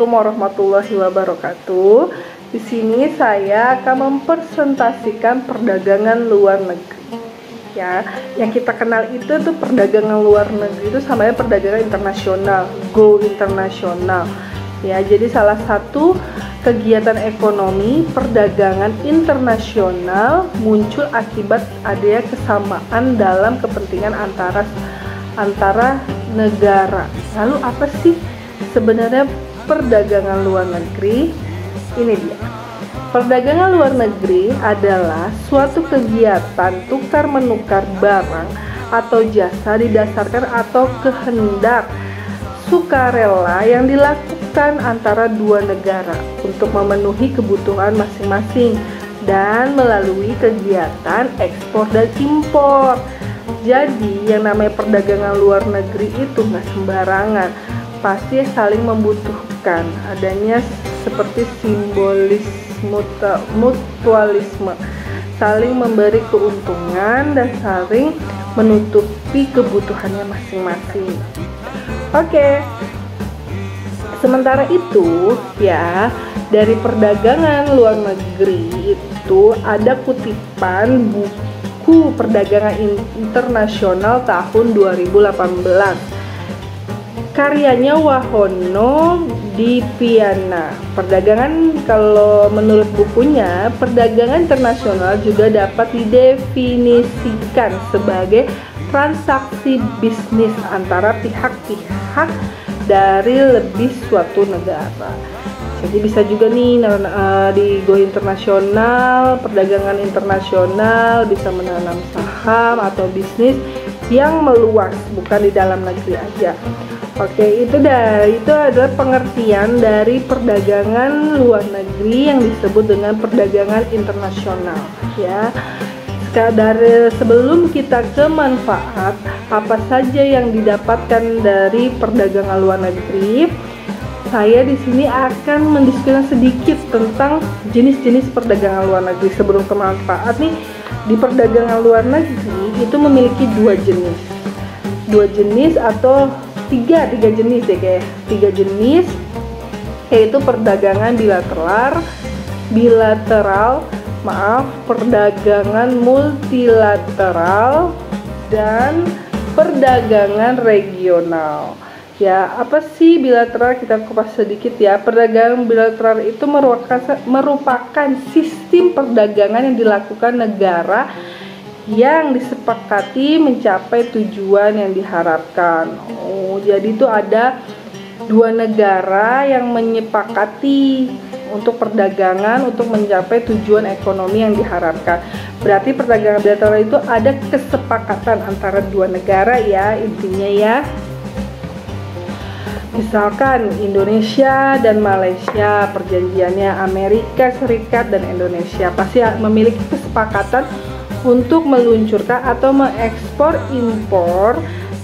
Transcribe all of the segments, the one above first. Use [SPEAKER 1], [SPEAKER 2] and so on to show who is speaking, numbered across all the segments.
[SPEAKER 1] Assalamualaikum warahmatullahi wabarakatuh. Di sini saya akan mempresentasikan perdagangan luar negeri. Ya, yang kita kenal itu tuh perdagangan luar negeri itu sama perdagangan internasional, go internasional. Ya, jadi salah satu kegiatan ekonomi perdagangan internasional muncul akibat adanya kesamaan dalam kepentingan antara negara. Lalu apa sih sebenarnya perdagangan luar negeri? Ini dia. Perdagangan luar negeri adalah suatu kegiatan tukar menukar barang atau jasa didasarkan atau kehendak sukarela yang dilakukan antara dua negara untuk memenuhi kebutuhan masing-masing dan melalui kegiatan ekspor dan impor. Jadi yang namanya perdagangan luar negeri itu nggak sembarangan, pasti saling membutuhkan adanya seperti simbolis mutualisme, saling memberi keuntungan dan saling menutupi kebutuhannya masing-masing. Oke. Sementara itu ya, dari perdagangan luar negeri itu ada kutipan buku perdagangan internasional tahun 2018. Karyanya Wahono Dipiana. Perdagangan, kalau menurut bukunya, perdagangan internasional juga dapat didefinisikan sebagai transaksi bisnis antara pihak-pihak dari lebih suatu negara. Jadi bisa juga nih di go internasional, perdagangan internasional bisa menanam saham atau bisnis yang meluas, bukan di dalam negeri aja. Oke, itu adalah pengertian dari perdagangan luar negeri yang disebut dengan perdagangan internasional ya. Dari sebelum kita ke manfaat apa saja yang didapatkan dari perdagangan luar negeri, saya di sini akan mendiskusikan sedikit tentang jenis-jenis perdagangan luar negeri. Sebelum ke manfaat nih, di perdagangan luar negeri itu memiliki dua jenis atau tiga jenis ya kayak tiga jenis, yaitu perdagangan perdagangan multilateral dan perdagangan regional. Ya, apa sih bilateral? Kita kupas sedikit ya. Perdagangan bilateral itu merupakan sistem perdagangan yang dilakukan negara yang disepakati mencapai tujuan yang diharapkan. Jadi itu ada dua negara yang menyepakati untuk perdagangan untuk mencapai tujuan ekonomi yang diharapkan. Berarti perdagangan bilateral itu ada kesepakatan antara dua negara ya, intinya ya. Misalkan Indonesia dan Malaysia, perjanjiannya Amerika Serikat dan Indonesia pasti memiliki kesepakatan untuk meluncurkan atau mengekspor impor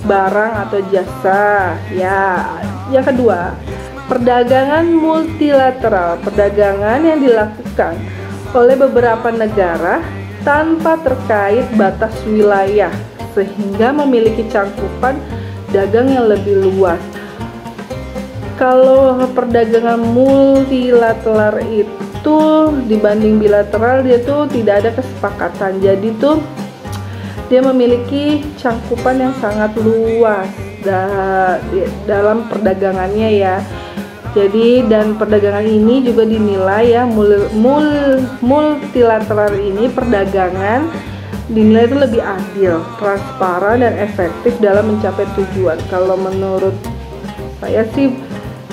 [SPEAKER 1] barang atau jasa ya. Yang kedua, perdagangan multilateral, perdagangan yang dilakukan oleh beberapa negara tanpa terkait batas wilayah sehingga memiliki cakupan dagang yang lebih luas. Kalau perdagangan multilateral itu dibanding bilateral, dia tuh tidak ada kesepakatan. Jadi tuh dia memiliki cakupan yang sangat luas dalam perdagangannya ya. Jadi dan perdagangan ini juga dinilai ya, multilateral ini perdagangan dinilai itu lebih adil, transparan dan efektif dalam mencapai tujuan. Kalau menurut saya sih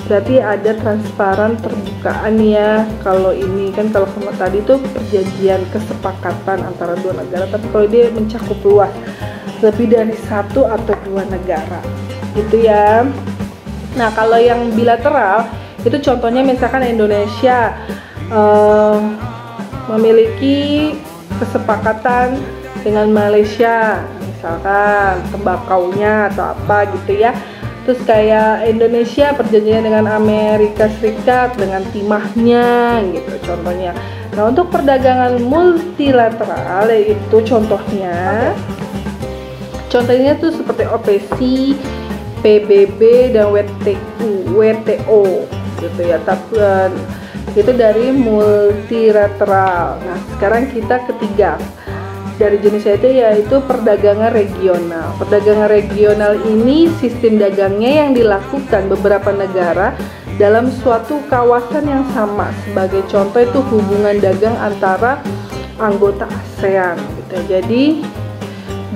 [SPEAKER 1] berarti ada transparan, terbukaan ya. Kalau ini kan, kalau tadi itu perjanjian kesepakatan antara dua negara, tapi kalau dia mencakup luas lebih dari satu atau dua negara gitu ya. Nah, kalau yang bilateral itu contohnya misalkan Indonesia memiliki kesepakatan dengan Malaysia, misalkan tembakaunya atau apa gitu ya. Terus kayak Indonesia perjanjian dengan Amerika Serikat dengan timahnya gitu contohnya. Nah, untuk perdagangan multilateral itu contohnya tuh seperti OPC, PBB dan WTO gitu ya. Tapi itu dari multilateral. Nah, sekarang kita ketiga dari jenisnya itu yaitu perdagangan regional. Perdagangan regional ini sistem dagangnya yang dilakukan beberapa negara dalam suatu kawasan yang sama. Sebagai contoh itu hubungan dagang antara anggota ASEAN gitu. Jadi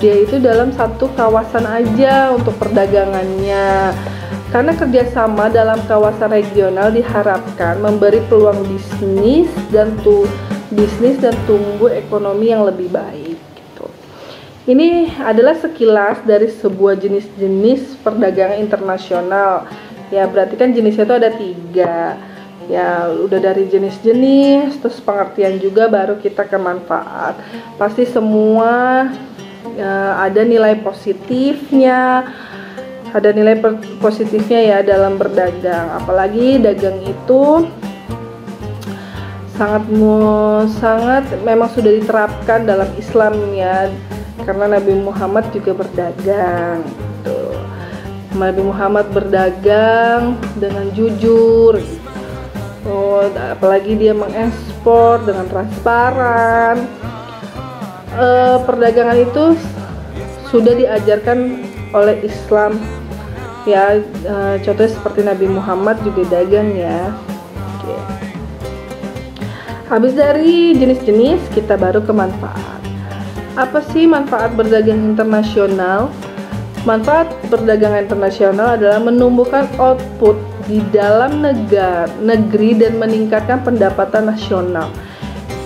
[SPEAKER 1] dia itu dalam satu kawasan aja untuk perdagangannya. Karena kerjasama dalam kawasan regional diharapkan memberi peluang bisnis dan tumbuh ekonomi yang lebih baik gitu. Ini adalah sekilas dari sebuah jenis-jenis perdagangan internasional. Ya, berarti kan jenisnya itu ada 3. Ya, udah dari jenis-jenis, terus pengertian juga, baru kita ke manfaat. Pasti semua ada nilai positifnya. Ada nilai positifnya ya dalam berdagang. Apalagi dagang itu sangat memang sudah diterapkan dalam Islam ya, karena Nabi Muhammad juga berdagang gitu. Nabi Muhammad berdagang dengan jujur gitu. Apalagi dia mengekspor dengan transparan. Perdagangan itu sudah diajarkan oleh Islam ya, contohnya seperti Nabi Muhammad juga dagang ya. Oke. Habis dari jenis-jenis, kita baru ke manfaat. Apa sih manfaat berdagang internasional? Manfaat berdagang internasional adalah menumbuhkan output di dalam negeri dan meningkatkan pendapatan nasional.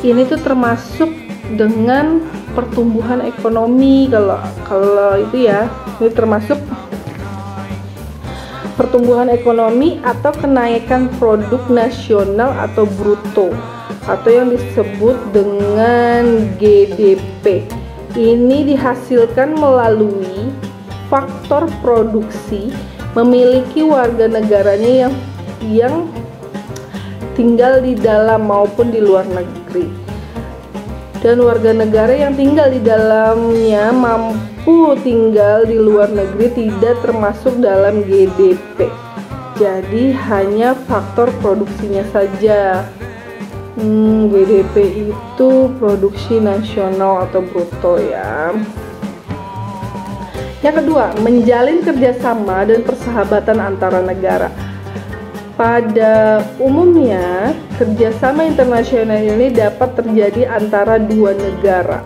[SPEAKER 1] Ini tuh termasuk dengan pertumbuhan ekonomi. Kalau itu ya, ini termasuk pertumbuhan ekonomi atau kenaikan produk nasional atau bruto, atau yang disebut dengan GDP. Ini dihasilkan melalui faktor produksi memiliki warga negaranya yang tinggal di dalam maupun di luar negeri, dan warga negara yang tinggal di dalamnya mampu tinggal di luar negeri tidak termasuk dalam GDP. Jadi hanya faktor produksinya saja. GDP itu produksi nasional atau bruto ya. Yang kedua, menjalin kerjasama dan persahabatan antara negara. Pada umumnya, kerjasama internasional ini dapat terjadi antara dua negara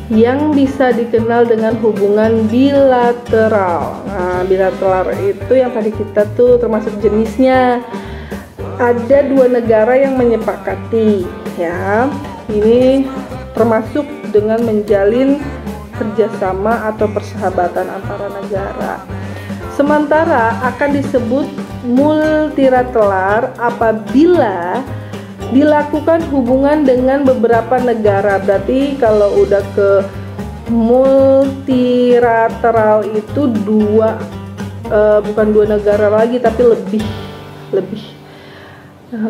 [SPEAKER 1] yang bisa dikenal dengan hubungan bilateral. Nah, bilateral itu yang tadi kita tuh termasuk jenisnya. Ada dua negara yang menyepakati, ya. Ini termasuk dengan menjalin kerjasama atau persahabatan antara negara. Sementara akan disebut multilateral apabila dilakukan hubungan dengan beberapa negara. Berarti kalau udah ke multilateral itu bukan dua negara lagi, tapi lebih.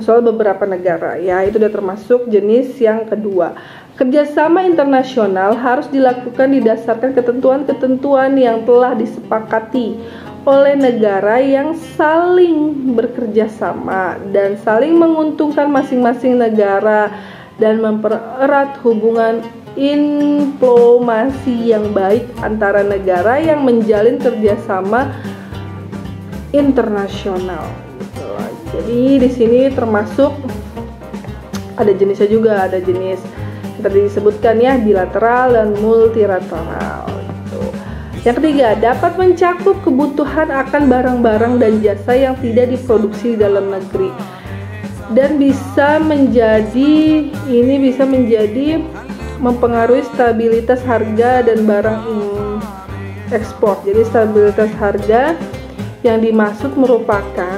[SPEAKER 1] Soal beberapa negara ya, itu udah termasuk jenis yang kedua. Kerjasama internasional harus dilakukan didasarkan ketentuan-ketentuan yang telah disepakati oleh negara yang saling bekerja sama dan saling menguntungkan masing-masing negara, dan mempererat hubungan diplomasi yang baik antara negara yang menjalin kerjasama internasional. Jadi di sini termasuk ada jenisnya juga, ada jenis tadi disebutkan ya, bilateral dan multilateral. Yang ketiga, dapat mencakup kebutuhan akan barang-barang dan jasa yang tidak diproduksi di dalam negeri, dan bisa menjadi mempengaruhi stabilitas harga dan barang ekspor. Jadi stabilitas harga yang dimaksud merupakan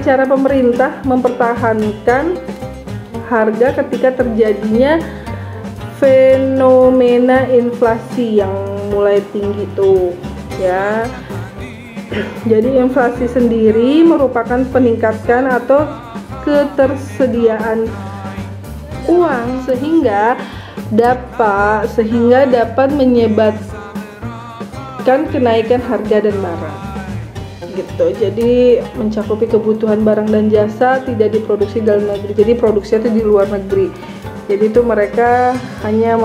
[SPEAKER 1] cara pemerintah mempertahankan harga ketika terjadinya fenomena inflasi yang mulai tinggi tuh ya. Jadi inflasi sendiri merupakan peningkatan atau ketersediaan uang sehingga dapat menyebabkan kenaikan harga dan barang gitu. Jadi mencakupi kebutuhan barang dan jasa tidak diproduksi dalam negeri. Jadi produksinya itu di luar negeri. Jadi itu mereka hanya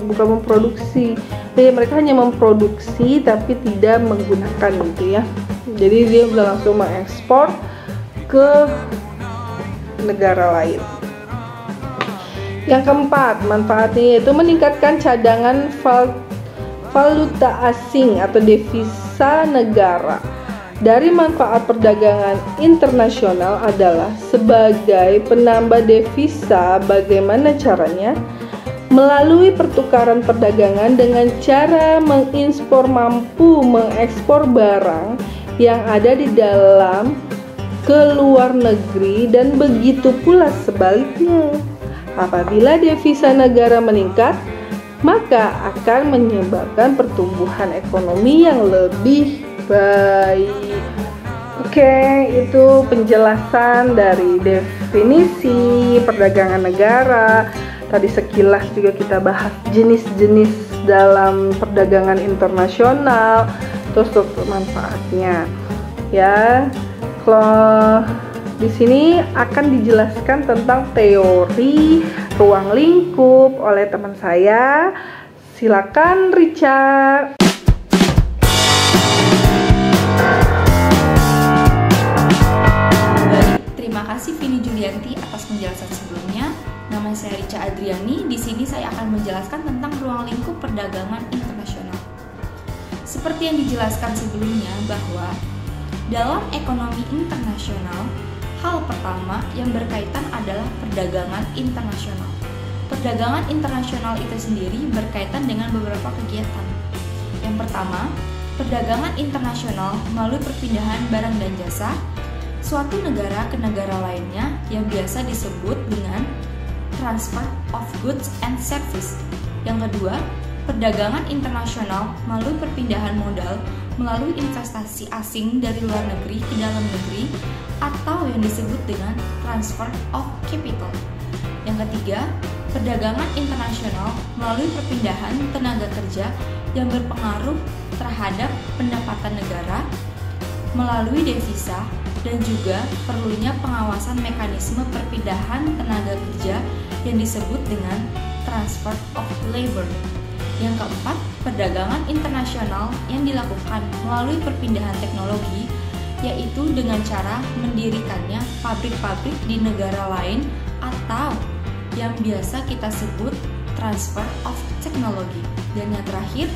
[SPEAKER 1] bukan memproduksi. Jadi mereka hanya memproduksi tapi tidak menggunakan gitu ya. Jadi dia udah langsung mengekspor ke negara lain. Yang keempat, manfaatnya yaitu meningkatkan cadangan valuta asing atau devisa negara. Dari manfaat perdagangan internasional adalah sebagai penambah devisa. Bagaimana caranya? Melalui pertukaran perdagangan dengan cara mampu mengekspor barang yang ada di dalam ke luar negeri, dan begitu pula sebaliknya. Apabila devisa negara meningkat, maka akan menyebabkan pertumbuhan ekonomi yang lebih baik. Oke, itu penjelasan dari definisi perdagangan negara. Tadi sekilas juga kita bahas jenis-jenis dalam perdagangan internasional, terus manfaatnya. Ya, kalau di sini akan dijelaskan tentang teori ruang lingkup oleh teman saya. Silakan Richard.
[SPEAKER 2] Baik, terima kasih Vini Julianti atas penjelasan sebelumnya. Nama saya Richa Adriani. Di sini saya akan menjelaskan tentang ruang lingkup perdagangan internasional. Seperti yang dijelaskan sebelumnya bahwa dalam ekonomi internasional, hal pertama yang berkaitan adalah perdagangan internasional. Perdagangan internasional itu sendiri berkaitan dengan beberapa kegiatan. Yang pertama, perdagangan internasional melalui perpindahan barang dan jasa suatu negara ke negara lainnya yang biasa disebut dengan transfer of goods and service. Yang kedua, perdagangan internasional melalui perpindahan modal melalui investasi asing dari luar negeri ke dalam negeri atau yang disebut dengan transfer of capital. Yang ketiga, perdagangan internasional melalui perpindahan tenaga kerja yang berpengaruh terhadap pendapatan negara melalui devisa dan juga perlunya pengawasan mekanisme perpindahan tenaga kerja yang disebut dengan transfer of labor. Yang keempat, perdagangan internasional yang dilakukan melalui perpindahan teknologi, yaitu dengan cara mendirikannya pabrik-pabrik di negara lain atau yang biasa kita sebut transfer of technology. Dan yang terakhir,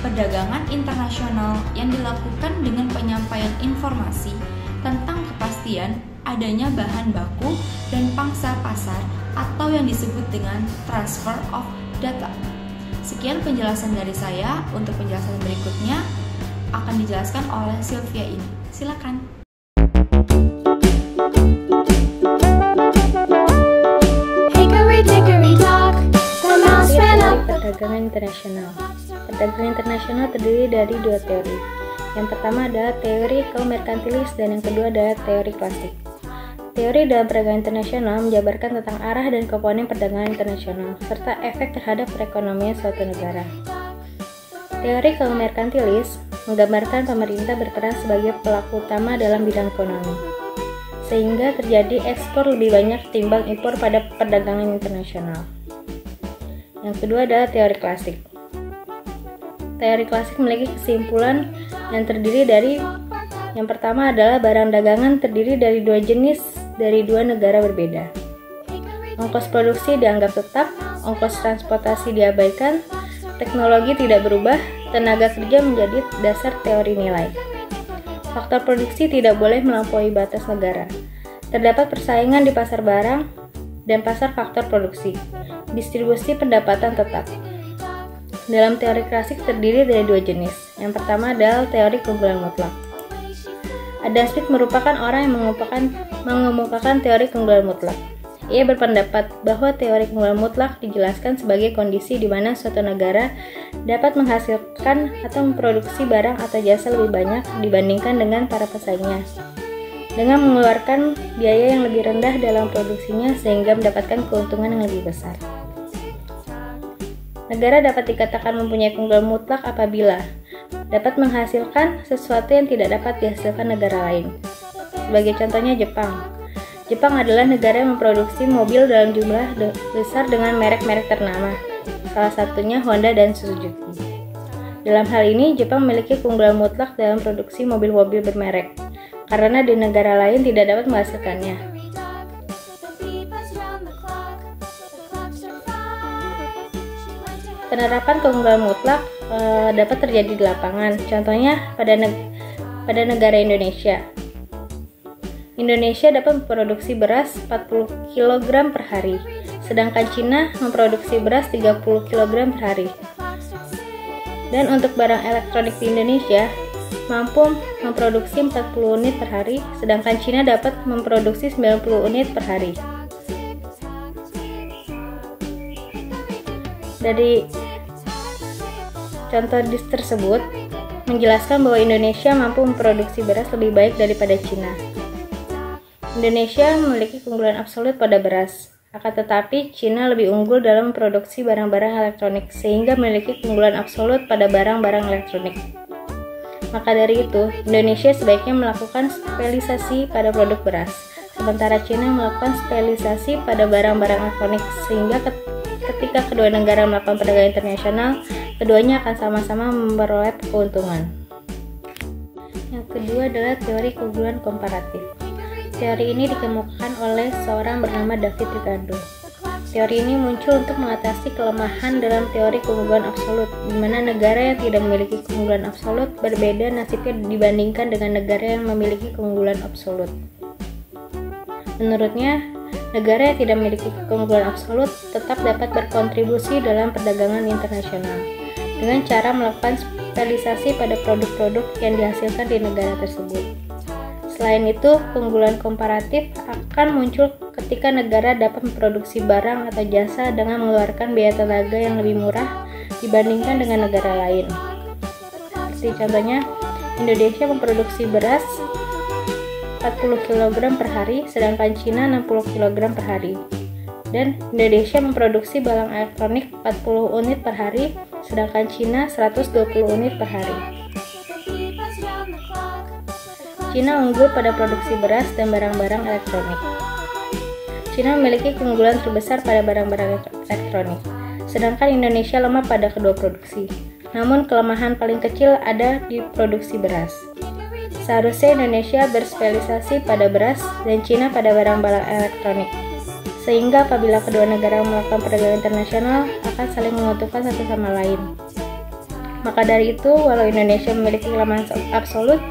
[SPEAKER 2] perdagangan internasional yang dilakukan dengan penyampaian informasi tentang kepastian adanya bahan baku dan pangsa pasar atau yang disebut dengan transfer of data. Sekian penjelasan dari saya. Untuk penjelasan berikutnya akan dijelaskan oleh Sylvia ini. Silakan.
[SPEAKER 3] Perdagangan internasional. Perdagangan internasional terdiri dari dua teori. Yang pertama adalah teori kaum merkantilis dan yang kedua adalah teori klasik. Teori dalam perdagangan internasional menjabarkan tentang arah dan komponen perdagangan internasional, serta efek terhadap perekonomian suatu negara. Teori kaum merkantilis menggambarkan pemerintah berperan sebagai pelaku utama dalam bidang ekonomi, sehingga terjadi ekspor lebih banyak ketimbang impor pada perdagangan internasional. Yang kedua adalah teori klasik. Teori klasik memiliki kesimpulan yang terdiri dari yang pertama adalah barang dagangan terdiri dari dua jenis dari dua negara berbeda. Ongkos produksi dianggap tetap, ongkos transportasi diabaikan, teknologi tidak berubah, tenaga kerja menjadi dasar teori nilai. Faktor produksi tidak boleh melampaui batas negara. Terdapat persaingan di pasar barang dan pasar faktor produksi. Distribusi pendapatan tetap. Dalam teori klasik terdiri dari dua jenis. Yang pertama adalah teori keunggulan mutlak. Adam Smith merupakan orang yang mengemukakan teori keunggulan mutlak. Ia berpendapat bahwa teori keunggulan mutlak dijelaskan sebagai kondisi di mana suatu negara dapat menghasilkan atau memproduksi barang atau jasa lebih banyak dibandingkan dengan para pesaingnya, dengan mengeluarkan biaya yang lebih rendah dalam produksinya sehingga mendapatkan keuntungan yang lebih besar. Negara dapat dikatakan mempunyai keunggulan mutlak apabila dapat menghasilkan sesuatu yang tidak dapat dihasilkan negara lain. Sebagai contohnya Jepang. Jepang adalah negara yang memproduksi mobil dalam jumlah besar dengan merek-merek ternama, salah satunya Honda dan Suzuki. Dalam hal ini, Jepang memiliki keunggulan mutlak dalam produksi mobil-mobil bermerek, karena di negara lain tidak dapat menghasilkannya. Penerapan keunggulan mutlak dapat terjadi di lapangan. Contohnya pada negara Indonesia. Indonesia dapat memproduksi beras 40 kg per hari, sedangkan Cina memproduksi beras 30 kg per hari. Dan untuk barang elektronik di Indonesia mampu memproduksi 40 unit per hari, sedangkan Cina dapat memproduksi 90 unit per hari. Dari contoh tersebut menjelaskan bahwa Indonesia mampu memproduksi beras lebih baik daripada Cina. Indonesia memiliki keunggulan absolut pada beras, akan tetapi Cina lebih unggul dalam memproduksi barang-barang elektronik sehingga memiliki keunggulan absolut pada barang-barang elektronik. Maka dari itu, Indonesia sebaiknya melakukan spesialisasi pada produk beras, sementara Cina melakukan spesialisasi pada barang-barang elektronik sehingga ketika kedua negara melakukan perdagangan internasional, keduanya akan sama-sama memperoleh keuntungan. Yang kedua adalah teori keunggulan komparatif. Teori ini dikemukakan oleh seorang bernama David Ricardo. Teori ini muncul untuk mengatasi kelemahan dalam teori keunggulan absolut, di mana negara yang tidak memiliki keunggulan absolut berbeda nasibnya dibandingkan dengan negara yang memiliki keunggulan absolut. Menurutnya, negara yang tidak memiliki keunggulan absolut tetap dapat berkontribusi dalam perdagangan internasional dengan cara melakukan spesialisasi pada produk-produk yang dihasilkan di negara tersebut. Selain itu, keunggulan komparatif akan muncul ketika negara dapat memproduksi barang atau jasa dengan mengeluarkan biaya tenaga yang lebih murah dibandingkan dengan negara lain. Seperti contohnya, Indonesia memproduksi beras 40 kg per hari, sedangkan Cina 60 kg per hari. Dan Indonesia memproduksi barang elektronik 40 unit per hari, sedangkan Cina 120 unit per hari. Cina unggul pada produksi beras dan barang-barang elektronik. Cina memiliki keunggulan terbesar pada barang-barang elektronik, sedangkan Indonesia lemah pada kedua produksi. Namun kelemahan paling kecil ada di produksi beras. Seharusnya Indonesia berspesialisasi pada beras dan Cina pada barang-barang elektronik, sehingga apabila kedua negara melakukan perdagangan internasional akan saling menguntungkan satu sama lain. Maka dari itu, walau Indonesia memiliki kelemahan absolut,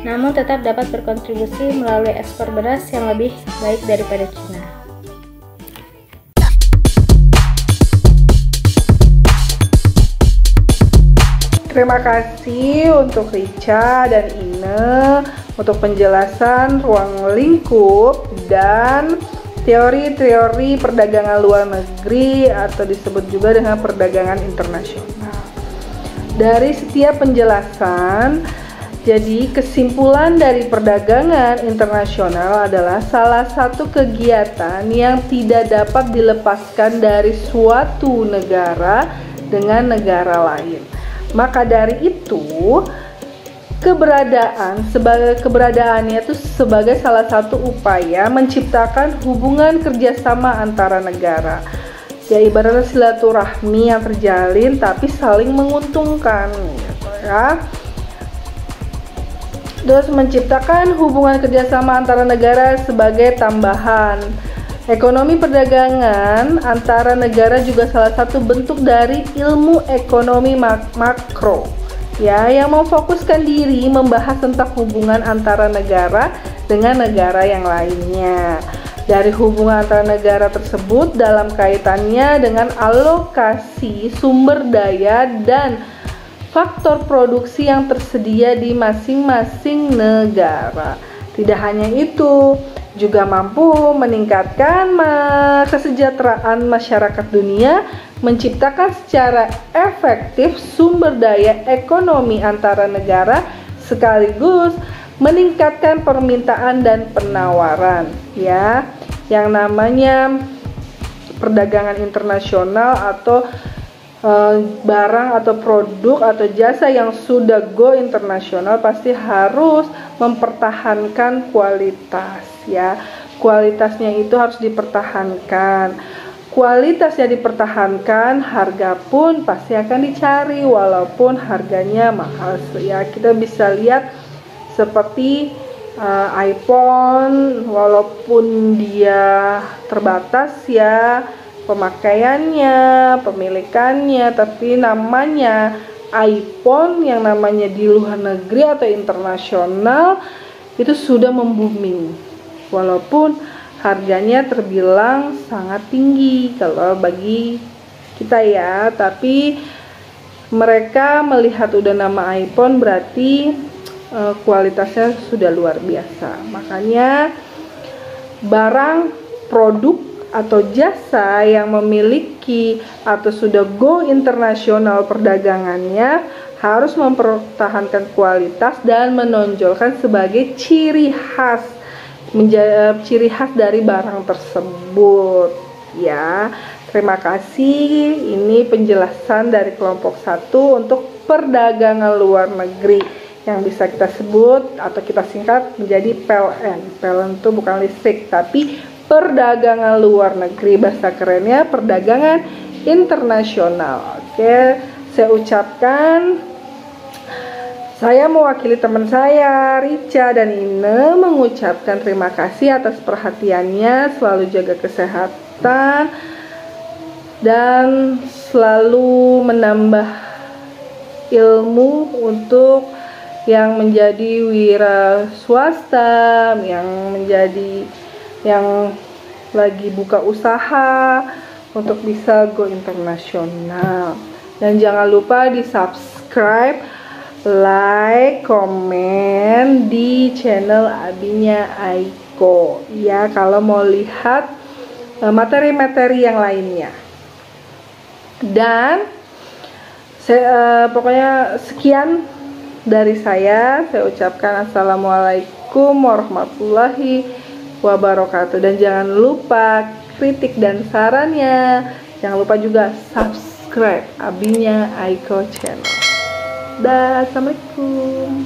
[SPEAKER 3] namun tetap dapat berkontribusi melalui ekspor beras yang lebih baik daripada Cina.
[SPEAKER 1] Terima kasih untuk Richa dan Ine untuk penjelasan ruang lingkup dan teori-teori perdagangan luar negeri atau disebut juga dengan perdagangan internasional. Dari setiap penjelasan, jadi kesimpulan dari perdagangan internasional adalah salah satu kegiatan yang tidak dapat dilepaskan dari suatu negara dengan negara lain. Maka dari itu, keberadaannya itu sebagai salah satu upaya menciptakan hubungan kerjasama antara negara. Ya ibaratnya silaturahmi yang terjalin tapi saling menguntungkan, gitu ya. Terus menciptakan hubungan kerjasama antara negara sebagai tambahan. Ekonomi perdagangan antara negara juga salah satu bentuk dari ilmu ekonomi makro, ya, yang memfokuskan diri membahas tentang hubungan antara negara dengan negara yang lainnya. Dari hubungan antara negara tersebut dalam kaitannya dengan alokasi sumber daya dan faktor produksi yang tersedia di masing-masing negara. Tidak hanya itu, juga mampu meningkatkan kesejahteraan masyarakat dunia, menciptakan secara efektif sumber daya ekonomi antara negara, sekaligus meningkatkan permintaan dan penawaran, ya. Yang namanya perdagangan internasional atau barang atau produk atau jasa yang sudah go internasional pasti harus mempertahankan kualitas ya. Kualitasnya itu harus dipertahankan. Kualitasnya dipertahankan, harga pun pasti akan dicari walaupun harganya mahal ya. Kita bisa lihat seperti iPhone, walaupun dia terbatas ya pemakaiannya, pemilikannya, tapi namanya iPhone yang namanya di luar negeri atau internasional itu sudah membuming, walaupun harganya terbilang sangat tinggi kalau bagi kita ya, tapi mereka melihat udah nama iPhone berarti kualitasnya sudah luar biasa. Makanya barang, produk atau jasa yang memiliki atau sudah go internasional perdagangannya harus mempertahankan kualitas dan menonjolkan sebagai ciri khas dari barang tersebut ya. Terima kasih, ini penjelasan dari kelompok 1 untuk perdagangan luar negeri yang bisa kita sebut atau kita singkat menjadi PLN. PLN itu bukan listrik tapi perdagangan luar negeri, bahasa kerennya perdagangan internasional. Oke, saya ucapkan, saya mewakili teman saya Rica dan Ine mengucapkan terima kasih atas perhatiannya, selalu jaga kesehatan dan selalu menambah ilmu untuk yang menjadi wira swasta, yang lagi buka usaha untuk bisa go internasional. Dan jangan lupa di subscribe, like, komen di channel Abinya Aiko ya kalau mau lihat materi-materi yang lainnya. Dan pokoknya sekian dari saya ucapkan assalamualaikum warahmatullahi wabarakatuh, dan jangan lupa kritik dan sarannya, jangan lupa juga subscribe Abinya Aiko channel. Dah, assalamualaikum.